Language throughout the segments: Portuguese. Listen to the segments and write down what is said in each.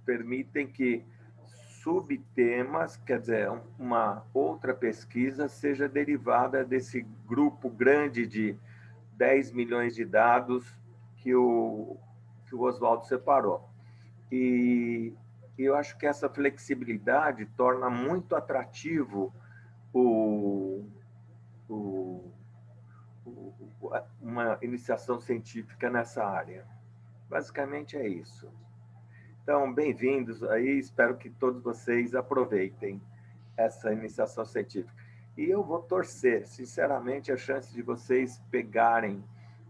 permitem que subtemas, quer dizer, uma outra pesquisa seja derivada desse grupo grande de 10 milhões de dados que o Oswaldo separou. E eu acho que essa flexibilidade torna muito atrativo uma iniciação científica nessa área. Basicamente é isso. Então, bem-vindos aí, espero que todos vocês aproveitem essa iniciação científica. E eu vou torcer, sinceramente, a chance de vocês pegarem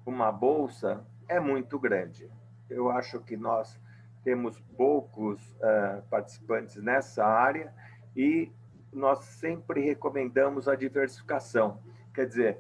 uma bolsa é muito grande. Eu acho que nós temos poucos participantes nessa área e nós sempre recomendamos a diversificação. Quer dizer,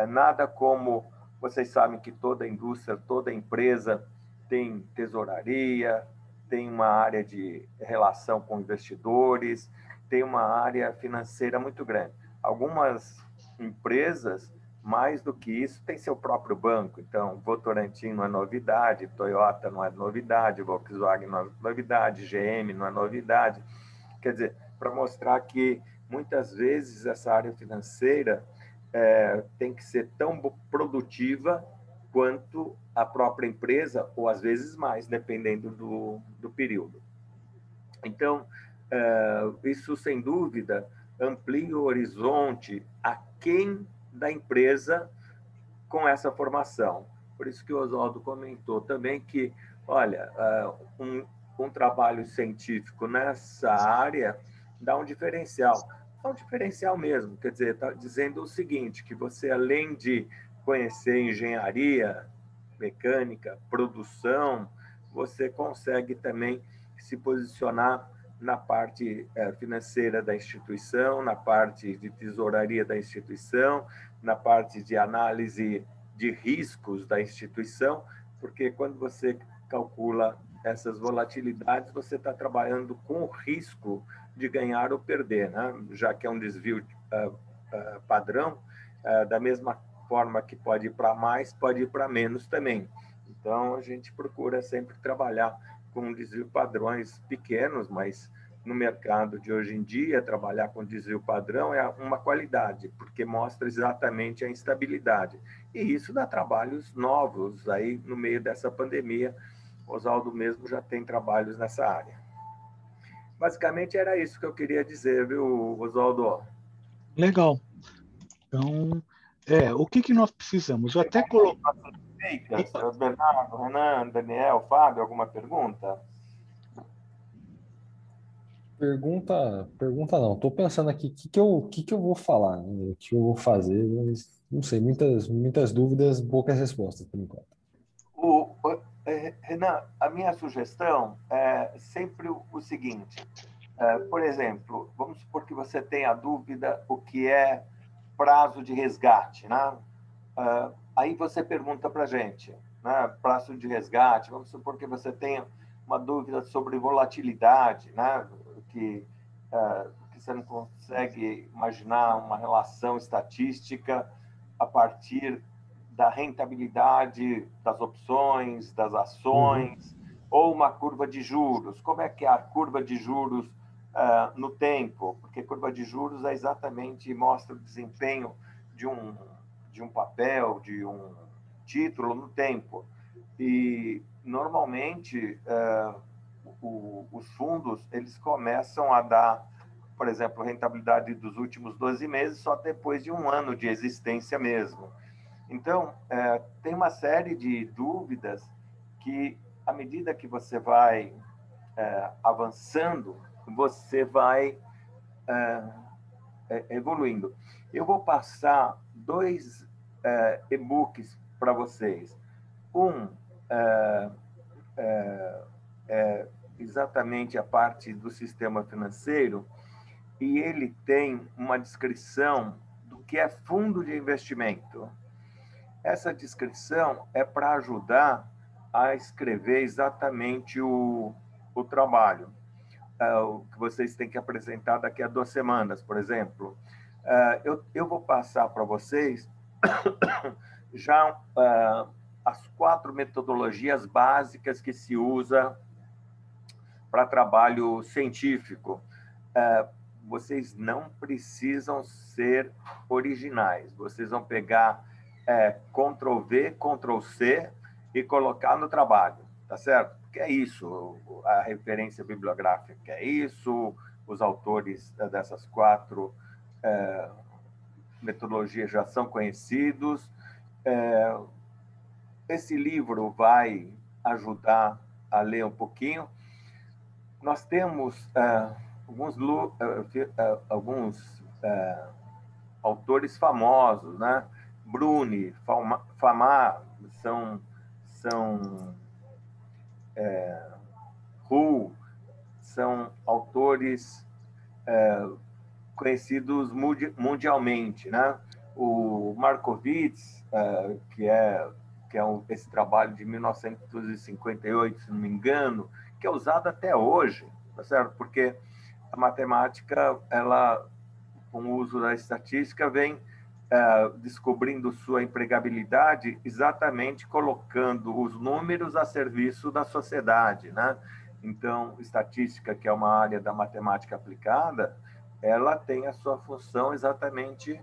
nada como vocês sabem que toda indústria, toda empresa tem tesouraria, tem uma área de relação com investidores, tem uma área financeira muito grande. Algumas empresas, mais do que isso, têm seu próprio banco. Então, Votorantim não é novidade, Toyota não é novidade, Volkswagen não é novidade, GM não é novidade. Quer dizer, para mostrar que, muitas vezes, essa área financeira tem que ser tão produtiva quanto a própria empresa, ou às vezes mais, dependendo do período. Então, isso, sem dúvida, amplia o horizonte aquém da empresa com essa formação. Por isso que o Oswaldo comentou também que, olha, um trabalho científico nessa área dá um diferencial. Dá um diferencial mesmo, quer dizer, está dizendo o seguinte, que você, além de conhecer engenharia, mecânica, produção, você consegue também se posicionar na parte financeira da instituição, na parte de tesouraria da instituição, na parte de análise de riscos da instituição, porque quando você calcula essas volatilidades, você está trabalhando com o risco de ganhar ou perder, né? Já que é um desvio padrão, da mesma forma que pode ir para mais, pode ir para menos também. Então, a gente procura sempre trabalhar com desvio padrões pequenos, mas no mercado de hoje em dia, trabalhar com desvio padrão é uma qualidade, porque mostra exatamente a instabilidade. E isso dá trabalhos novos aí no meio dessa pandemia. O Oswaldo mesmo já tem trabalhos nessa área. Basicamente, era isso que eu queria dizer, viu, Oswaldo? Legal. Então, o que nós precisamos? Eu até coloquei... Bernardo, Renan, Daniel, Fábio, alguma pergunta? Pergunta não. Estou pensando aqui o que eu vou falar, né? O que eu vou fazer, mas não sei, muitas dúvidas, poucas respostas por enquanto. Renan, a minha sugestão é sempre o seguinte, por exemplo, vamos supor que você tenha dúvida o que é prazo de resgate, né? Aí você pergunta para a gente, né? Prazo de resgate, vamos supor que você tenha uma dúvida sobre volatilidade, né? Que você não consegue imaginar uma relação estatística a partir da rentabilidade das opções, das ações, ou uma curva de juros. Como é que é a curva de juros no tempo? Porque curva de juros é exatamente, mostra o desempenho de um papel, de um título no tempo. E, normalmente, os fundos eles começam a dar, por exemplo, rentabilidade dos últimos 12 meses só depois de um ano de existência mesmo. Então, tem uma série de dúvidas que, à medida que você vai avançando, você vai evoluindo. Eu vou passar 2 e-books para vocês. Um exatamente a parte do sistema financeiro, e ele tem uma descrição do que é fundo de investimento. Essa descrição é para ajudar a escrever exatamente o trabalho, o que vocês têm que apresentar daqui a 2 semanas, por exemplo. Eu vou passar para vocês já as 4 metodologias básicas que se usa para trabalho científico. Vocês não precisam ser originais. Vocês vão pegar Ctrl+V, Ctrl+C e colocar no trabalho, tá certo? Porque é isso, a referência bibliográfica é isso, os autores dessas 4 metodologias já são conhecidos. Esse livro vai ajudar a ler um pouquinho. Nós temos alguns autores famosos, né? Bruni, Famar, Hu, são autores conhecidos mundialmente, né? O Markowitz, que é esse trabalho de 1958, se não me engano, que é usado até hoje, tá certo? Porque a matemática, ela, com o uso da estatística, vem descobrindo sua empregabilidade exatamente colocando os números a serviço da sociedade, né? Então, estatística, que é uma área da matemática aplicada, ela tem a sua função exatamente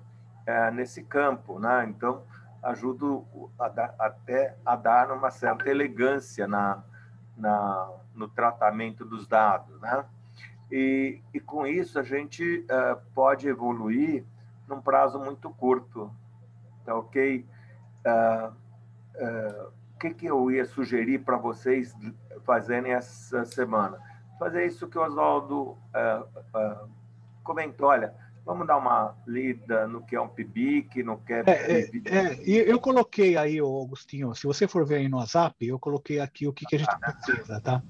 nesse campo, né? Então, ajuda até a dar uma certa elegância no tratamento dos dados, né? E com isso a gente pode evoluir num prazo muito curto, tá ok? O que eu ia sugerir para vocês fazerem essa semana? Fazer isso que o Oswaldo comentou, olha, vamos dar uma lida no que é um PIBIC, no que é PIB. E eu coloquei aí, Augustinho, se você for ver aí no WhatsApp, eu coloquei aqui o que a gente precisa, tá?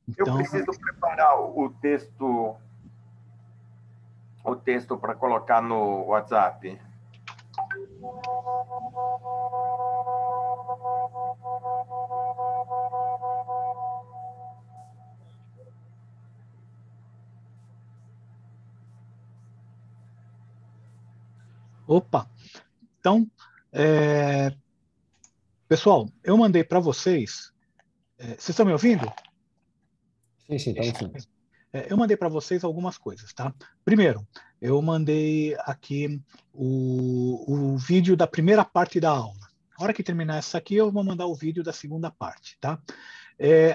Então, eu preciso preparar o texto para colocar no WhatsApp. Opa! Então, pessoal, eu mandei para vocês. Vocês estão me ouvindo? Sim, estamos sim. Eu mandei para vocês algumas coisas, tá? Primeiro, eu mandei aqui o vídeo da primeira parte da aula. Na hora que terminar essa aqui, eu vou mandar o vídeo da segunda parte, tá?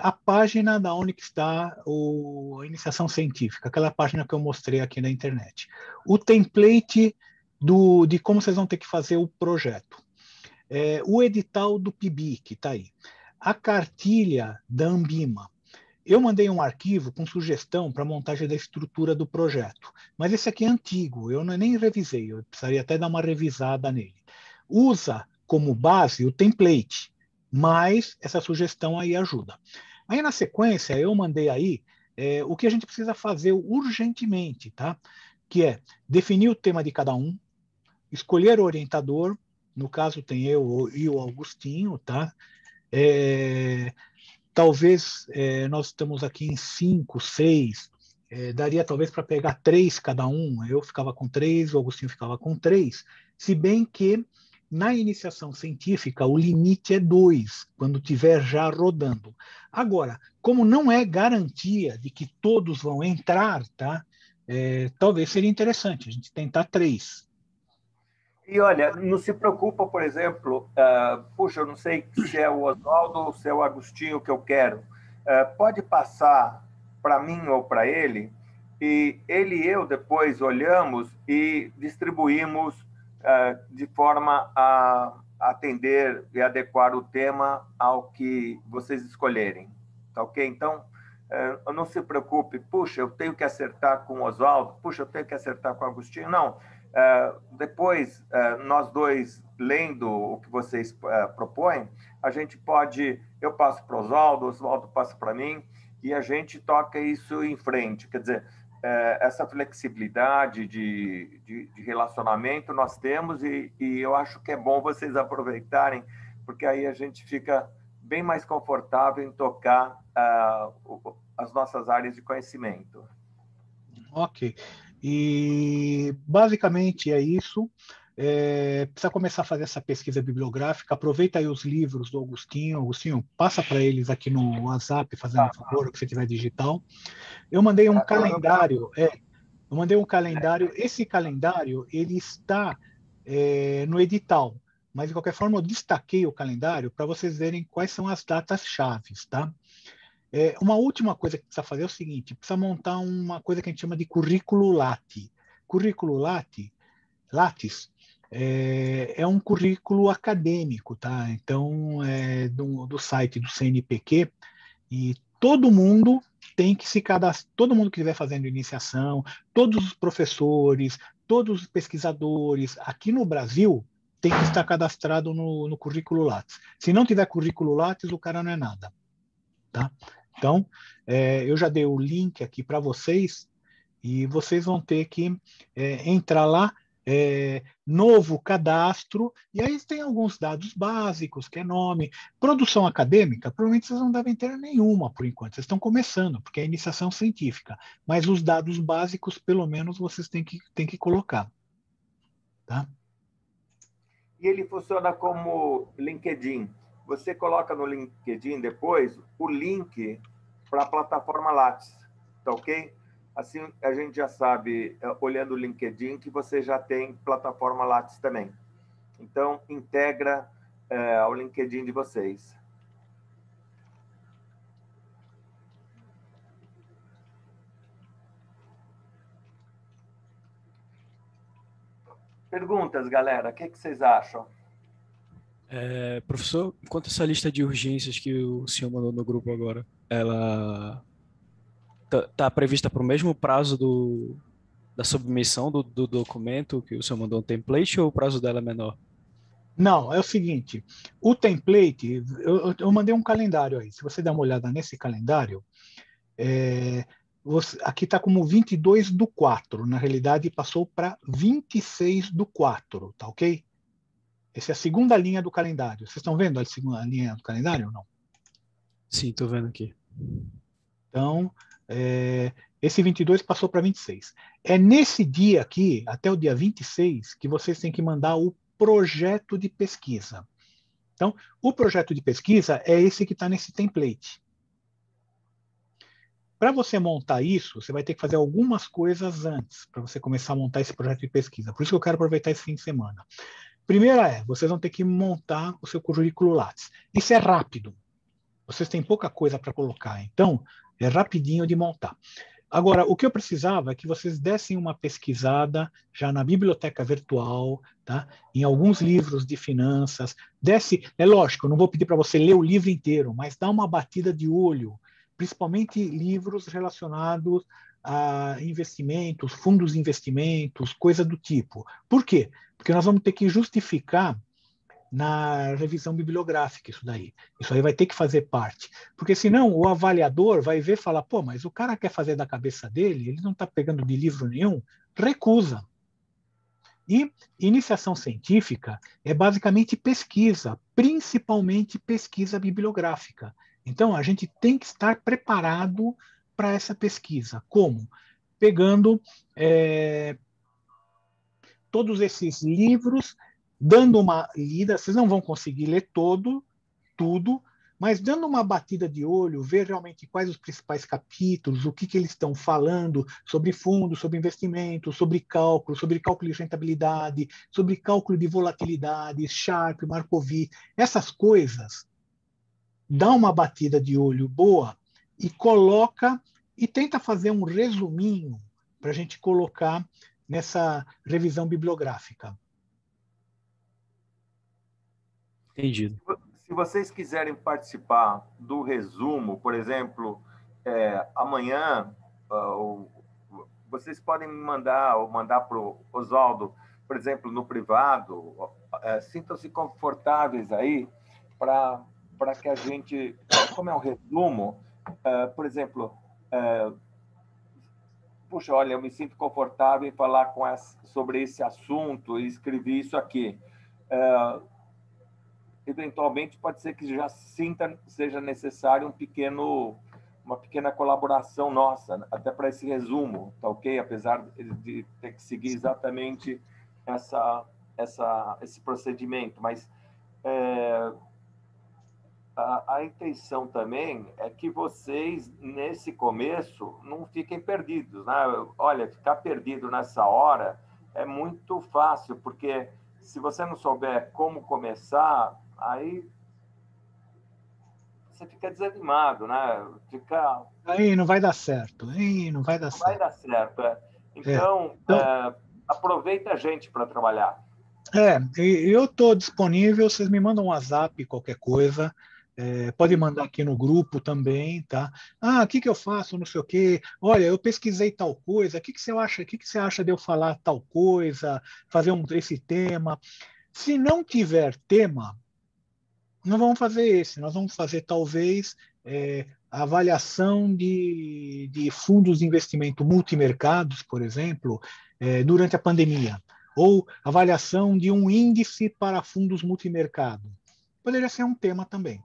A página da onde está a iniciação científica, aquela página que eu mostrei aqui na internet. O template de como vocês vão ter que fazer o projeto. O edital do PIBIC, está aí. A cartilha da Ambima. Eu mandei um arquivo com sugestão para montagem da estrutura do projeto, mas esse aqui é antigo, eu nem revisei, eu precisaria até dar uma revisada nele. Usa como base o template, mas essa sugestão aí ajuda. Aí, na sequência, eu mandei aí o que a gente precisa fazer urgentemente, tá? Que é definir o tema de cada um, escolher o orientador, no caso tem eu e o Augustinho, tá? Talvez nós estamos aqui em 5, 6, daria talvez para pegar 3 cada um, eu ficava com 3, o Augustinho ficava com 3, se bem que na iniciação científica o limite é 2, quando estiver já rodando. Agora, como não é garantia de que todos vão entrar, tá? Talvez seria interessante a gente tentar 3. E olha, não se preocupa, por exemplo, puxa, eu não sei se é o Oswaldo ou se é o Agostinho que eu quero. Pode passar para mim ou para ele, e ele e eu depois olhamos e distribuímos de forma a atender e adequar o tema ao que vocês escolherem. Tá ok? Então, não se preocupe, puxa, eu tenho que acertar com o Oswaldo, puxa, eu tenho que acertar com o Agostinho. Não. Depois, nós dois, lendo o que vocês propõem, a gente pode, eu passo para o Oswaldo passa para mim, e a gente toca isso em frente. Quer dizer, essa flexibilidade de relacionamento nós temos, e eu acho que é bom vocês aproveitarem, porque aí a gente fica bem mais confortável em tocar as nossas áreas de conhecimento. Ok. E basicamente é isso. precisa começar a fazer essa pesquisa bibliográfica, aproveita aí os livros do Augustinho. Augustinho, passa para eles aqui no WhatsApp, fazendo um favor, que você tiver digital. Eu mandei um calendário, eu mandei um calendário. Esse calendário, ele está no edital, mas de qualquer forma eu destaquei o calendário para vocês verem quais são as datas chaves, tá? Uma última coisa que precisa fazer é o seguinte: precisa montar uma coisa que a gente chama de currículo Lattes. Currículo Lattes é um currículo acadêmico, tá? Então, do site do CNPq, e todo mundo tem que se cadastrar, todo mundo que estiver fazendo iniciação, todos os professores, todos os pesquisadores aqui no Brasil tem que estar cadastrado no currículo Lattes. Se não tiver currículo Lattes, o cara não é nada, tá? Então, eu já dei o link aqui para vocês e vocês vão ter que entrar lá, novo cadastro, e aí tem alguns dados básicos, que é nome. Produção acadêmica, provavelmente vocês não devem ter nenhuma por enquanto, vocês estão começando, porque é iniciação científica, mas os dados básicos, pelo menos, vocês têm que colocar. Tá? E ele funciona como LinkedIn. Você coloca no LinkedIn depois o link para a plataforma Lattes, tá ok? Assim, a gente já sabe, olhando o LinkedIn, que você já tem plataforma Lattes também. Então, integra ao LinkedIn de vocês. Perguntas, galera? O que vocês acham? Professor, quanto a essa lista de urgências que o senhor mandou no grupo agora, ela tá prevista para o mesmo prazo da submissão do documento que o senhor mandou no template, ou o prazo dela é menor? Não, é o seguinte, o template, eu mandei um calendário aí, se você der uma olhada nesse calendário, aqui está como 22/4, na realidade passou para 26/4, tá ok? Essa é a segunda linha do calendário. Vocês estão vendo a segunda linha do calendário ou não? Sim, estou vendo aqui. Então, esse 22 passou para 26. É nesse dia aqui, até o dia 26, que vocês têm que mandar o projeto de pesquisa. Então, o projeto de pesquisa é esse que está nesse template. Para você montar isso, você vai ter que fazer algumas coisas antes, para você começar a montar esse projeto de pesquisa. Por isso que eu quero aproveitar esse fim de semana. Primeira vocês vão ter que montar o seu currículo Lattes. Isso é rápido. Vocês têm pouca coisa para colocar, então é rapidinho de montar. Agora, o que eu precisava é que vocês dessem uma pesquisada já na biblioteca virtual, tá? Em alguns livros de finanças. É lógico, eu não vou pedir para você ler o livro inteiro, mas dá uma batida de olho, principalmente livros relacionados a investimentos, fundos de investimentos, coisa do tipo. Por quê? Porque nós vamos ter que justificar na revisão bibliográfica isso daí. Isso aí vai ter que fazer parte. Porque senão o avaliador vai ver e falar, pô, mas o cara quer fazer da cabeça dele, ele não está pegando de livro nenhum, recusa. E iniciação científica é basicamente pesquisa, principalmente pesquisa bibliográfica. Então, a gente tem que estar preparado para essa pesquisa. Como? Pegando todos esses livros, dando uma lida. Vocês não vão conseguir ler tudo, mas dando uma batida de olho, ver realmente quais os principais capítulos, o que eles estão falando sobre fundos, sobre investimentos, sobre cálculo de rentabilidade, sobre cálculo de volatilidade, Sharpe, Markov, essas coisas. Dá uma batida de olho boa e coloca e tenta fazer um resuminho para a gente colocar nessa revisão bibliográfica. Entendido. Se vocês quiserem participar do resumo, por exemplo, amanhã, vocês podem me mandar, ou mandar para o Oswaldo, por exemplo, no privado, sintam-se confortáveis aí para que a gente, como é um resumo, por exemplo, puxa, olha, eu me sinto confortável em falar sobre esse assunto e escrevi isso aqui. Eventualmente, pode ser que já seja necessário uma pequena colaboração nossa, até para esse resumo, tá ok? Apesar de ter que seguir exatamente esse procedimento, mas a intenção também é que vocês, nesse começo, não fiquem perdidos, né? Olha, ficar perdido nessa hora é muito fácil, porque se você não souber como começar, aí você fica desanimado, né? Aí não vai dar certo, aí não vai dar Não vai certo. dar certo. É. Então, Então, aproveita a gente para trabalhar. eu estou disponível, vocês me mandam um WhatsApp, qualquer coisa. Pode mandar aqui no grupo também, tá? O que eu faço, não sei o quê. Olha, eu pesquisei tal coisa, o que você acha? O que você acha de eu falar tal coisa, fazer esse tema? Se não tiver tema, não vamos fazer esse, nós vamos fazer talvez a avaliação de fundos de investimento multimercados, por exemplo, durante a pandemia, ou avaliação de um índice para fundos multimercado. Poderia ser um tema também.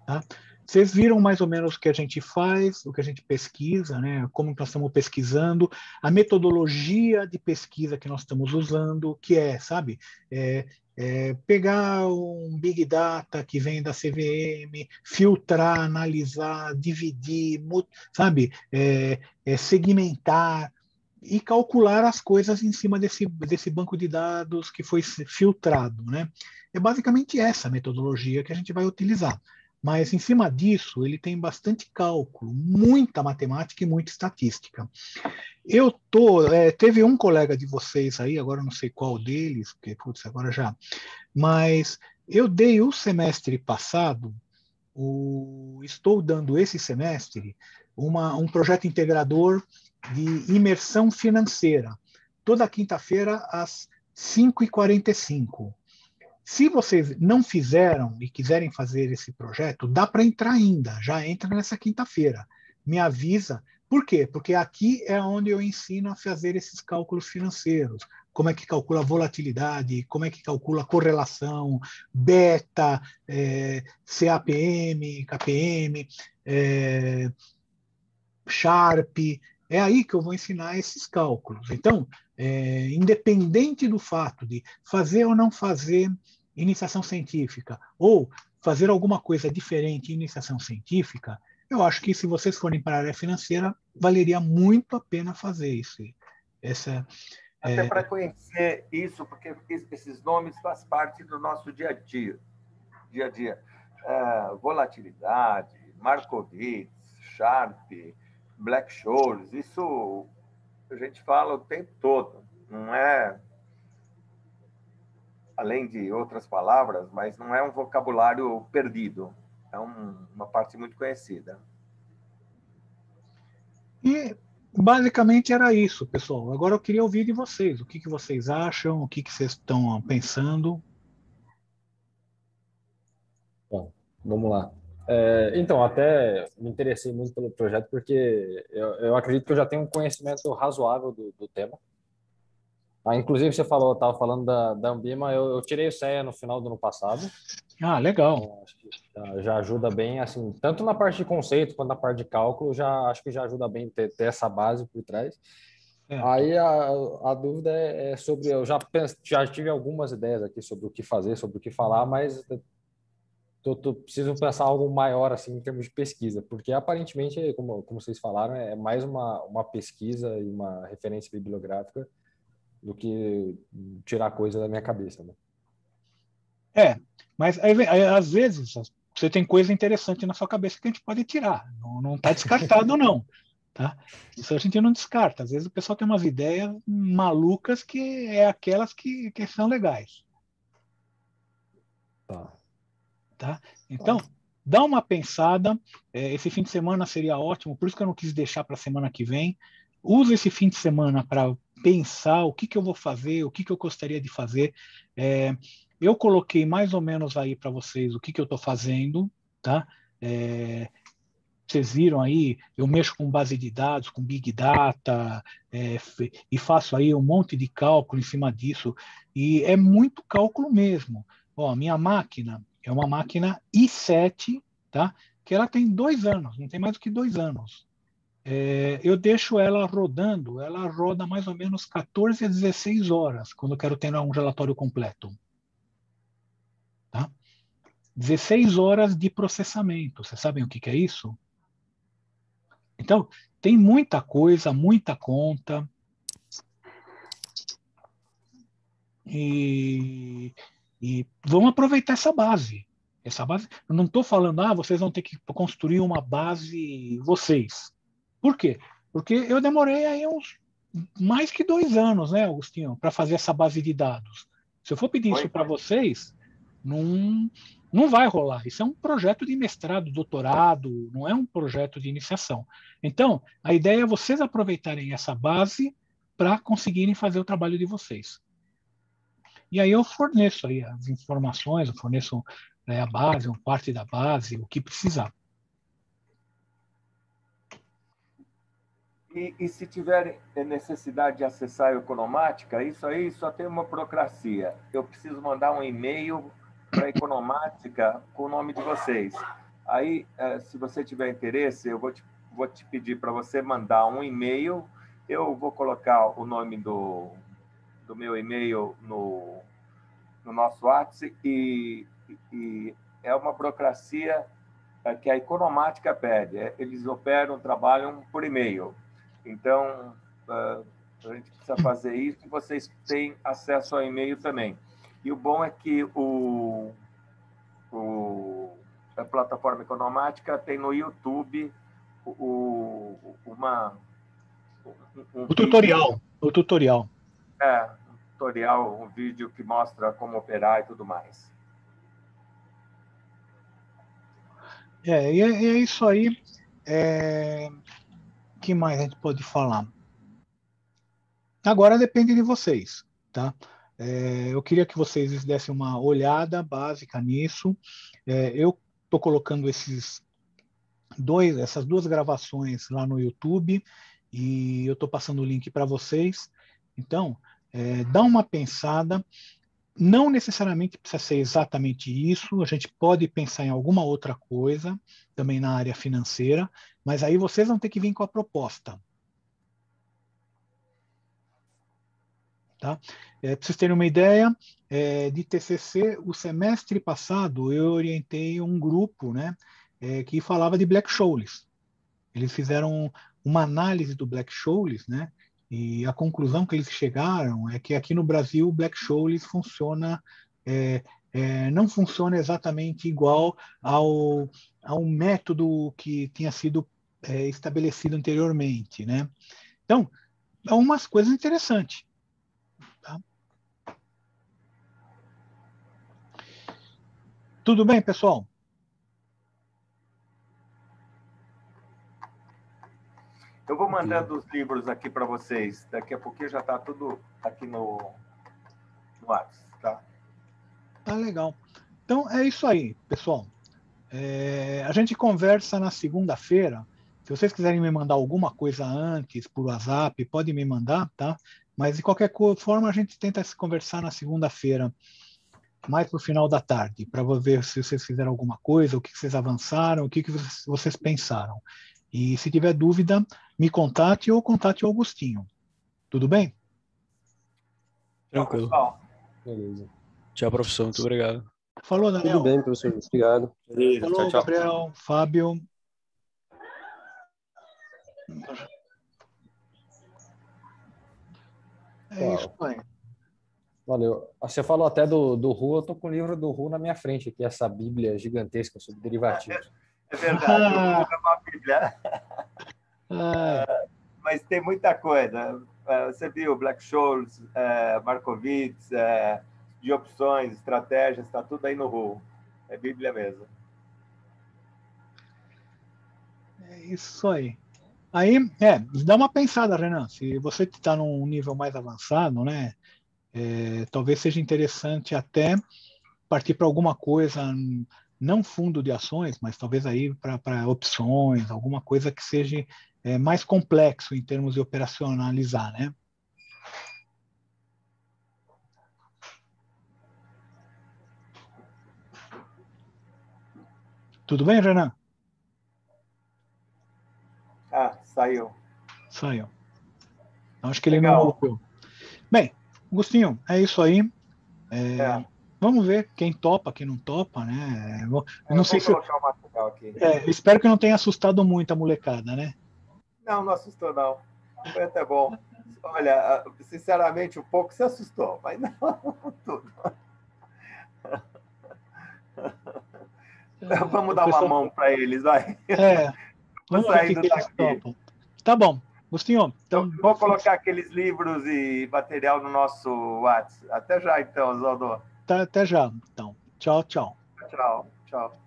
Tá? Vocês viram mais ou menos o que a gente faz, o que a gente pesquisa, né? Como nós estamos pesquisando, a metodologia de pesquisa que nós estamos usando, que sabe, pegar um Big Data que vem da CVM, filtrar, analisar, dividir, sabe, segmentar e calcular as coisas em cima desse banco de dados que foi filtrado, né? É basicamente essa metodologia que a gente vai utilizar. Mas, em cima disso, ele tem bastante cálculo, muita matemática e muita estatística. Teve um colega de vocês aí, agora não sei qual deles, porque, putz, agora já, mas eu dei o semestre passado, estou dando esse semestre, um projeto integrador de imersão financeira, toda quinta-feira às 5h45. Se vocês não fizeram e quiserem fazer esse projeto, dá para entrar ainda, já entra nessa quinta-feira. Me avisa. Por quê? Porque aqui é onde eu ensino a fazer esses cálculos financeiros. Como é que calcula a volatilidade, como é que calcula a correlação, beta, CAPM, KPM, Sharp. É aí que eu vou ensinar esses cálculos. Então, independente do fato de fazer ou não fazer iniciação científica, ou fazer alguma coisa diferente em iniciação científica, eu acho que se vocês forem para a área financeira, valeria muito a pena fazer isso. Até para conhecer isso, porque esses nomes fazem parte do nosso dia a dia. Volatilidade, Markowitz, Sharp, Black-Scholes, isso a gente fala o tempo todo, não é, além de outras palavras, mas não é um vocabulário perdido, é uma parte muito conhecida. E basicamente era isso, pessoal. Agora eu queria ouvir de vocês, o que vocês acham, o que vocês estão pensando. Bom, vamos lá. Então, até me interessei muito pelo projeto porque eu acredito que eu já tenho um conhecimento razoável do tema. Inclusive, você estava falando da Ambima, eu tirei o CEA no final do ano passado. Legal. Então, acho que já ajuda bem, assim, tanto na parte de conceito quanto na parte de cálculo, acho que já ajuda bem ter essa base por trás. Aí a dúvida é sobre, eu já tive algumas ideias aqui sobre o que fazer, sobre o que falar, mas preciso pensar algo maior assim em termos de pesquisa, porque aparentemente, como vocês falaram, é mais uma pesquisa e uma referência bibliográfica do que tirar coisa da minha cabeça, né? Mas às vezes você tem coisa interessante na sua cabeça que a gente pode tirar, não está descartado não, tá? Isso a gente não descarta. Às vezes o pessoal tem umas ideias malucas que é aquelas que são legais. Tá? Então, dá uma pensada. Esse fim de semana seria ótimo, por isso que eu não quis deixar para a semana que vem. Use esse fim de semana para pensar o que eu vou fazer, o que eu gostaria de fazer. Eu coloquei mais ou menos aí para vocês o que eu estou fazendo, tá? Vocês viram aí, eu mexo com base de dados, com Big Data, e faço aí um monte de cálculo em cima disso, e é muito cálculo mesmo. Ó, minha máquina é uma máquina i7, tá? Que ela tem 2 anos, não tem mais do que 2 anos. eu deixo ela rodando, ela roda mais ou menos 14 a 16 horas, quando eu quero ter um relatório completo. Tá? 16 horas de processamento. Vocês sabem o que é isso? Então, tem muita coisa, muita conta. E vamos aproveitar essa base. Essa base, eu não estou falando, vocês vão ter que construir uma base vocês. Por quê? Porque eu demorei aí uns mais que 2 anos, né, Agostinho, para fazer essa base de dados. Se eu for pedir isso para vocês, não vai rolar. Isso é um projeto de mestrado, doutorado, não é um projeto de iniciação. Então, a ideia é vocês aproveitarem essa base para conseguirem fazer o trabalho de vocês. E aí eu forneço aí as informações, eu forneço a base, uma parte da base, o que precisar. E se tiver necessidade de acessar a Economática, isso aí só tem uma burocracia. Eu preciso mandar um e-mail para a Economática com o nome de vocês. Aí, se você tiver interesse, eu vou te pedir para você mandar um e-mail. Eu vou colocar o nome do meu e-mail no nosso WhatsApp e é uma burocracia que a Economática pede. Eles trabalham por e-mail. Então, a gente precisa fazer isso e vocês têm acesso ao e-mail também. E o bom é que a plataforma Economática tem no YouTube um tutorial. O tutorial. Um tutorial, um vídeo que mostra como operar e tudo mais. E é isso aí. Que mais a gente pode falar? Agora depende de vocês, tá? Eu queria que vocês dessem uma olhada básica nisso. Eu estou colocando essas 2 gravações lá no YouTube e eu estou passando o link para vocês. Então, dá uma pensada. Não necessariamente precisa ser exatamente isso, a gente pode pensar em alguma outra coisa, também na área financeira, mas aí vocês vão ter que vir com a proposta. Tá? Para vocês terem uma ideia, de TCC, o semestre passado eu orientei um grupo, né, que falava de Black-Scholes. Eles fizeram uma análise do Black-Scholes, né, e a conclusão que eles chegaram é que aqui no Brasil o Black-Scholes funciona, não funciona exatamente igual ao método que tinha sido estabelecido anteriormente, né? Então, há umas coisas interessantes. Tá? Tudo bem, pessoal? Eu vou mandando os livros aqui para vocês. Daqui a pouquinho já está tudo aqui no WhatsApp, tá? Tá legal. Então, é isso aí, pessoal. A gente conversa na segunda-feira. Se vocês quiserem me mandar alguma coisa antes por WhatsApp, pode me mandar, tá? Mas, de qualquer forma, a gente tenta se conversar na segunda-feira, mais para o final da tarde, para ver se vocês fizeram alguma coisa, o que vocês avançaram, o que vocês pensaram. E se tiver dúvida, me contate ou contate o Augustinho. Tudo bem? Tranquilo. Tchau, Beleza. Tchau, professor. Muito obrigado. Falou, Daniel. Tudo bem, professor. Obrigado. Beleza, Falou, tchau, tchau. Gabriel, Fábio. É isso aí. Valeu. Você falou até do Ru, eu tô com o livro do Ru na minha frente aqui, essa bíblia gigantesca sobre derivativos. É verdade, eu vou colocar uma bíblia. Mas tem muita coisa. Você viu Black-Scholes, Markowitz, de opções, estratégias, está tudo aí no Ru. É Bíblia mesmo. É isso aí. Aí, dá uma pensada, Renan. Se você está num nível mais avançado, né? Talvez seja interessante até partir para alguma coisa, não fundo de ações, mas talvez aí para opções, alguma coisa que seja mais complexo em termos de operacionalizar, né? Tudo bem, Renan? saiu. Saiu. Acho que ele Legal. não ouviu. Bem, Agostinho, é isso aí. Vamos ver quem topa, quem não topa, né? Eu não sei vou se. colocar o material aqui. Espero que não tenha assustado muito a molecada, né? Não, não assustou, não. Foi até bom. Olha, sinceramente, um pouco se assustou, mas não tudo. Vamos dar uma mão para eles, vai. Vamos ver o que eles topam. Tá bom. Agostinho, então vou colocar aqueles livros e material no nosso WhatsApp. Até já, então, Oswaldo. Até já, então. Tchau, tchau. Tchau, tchau.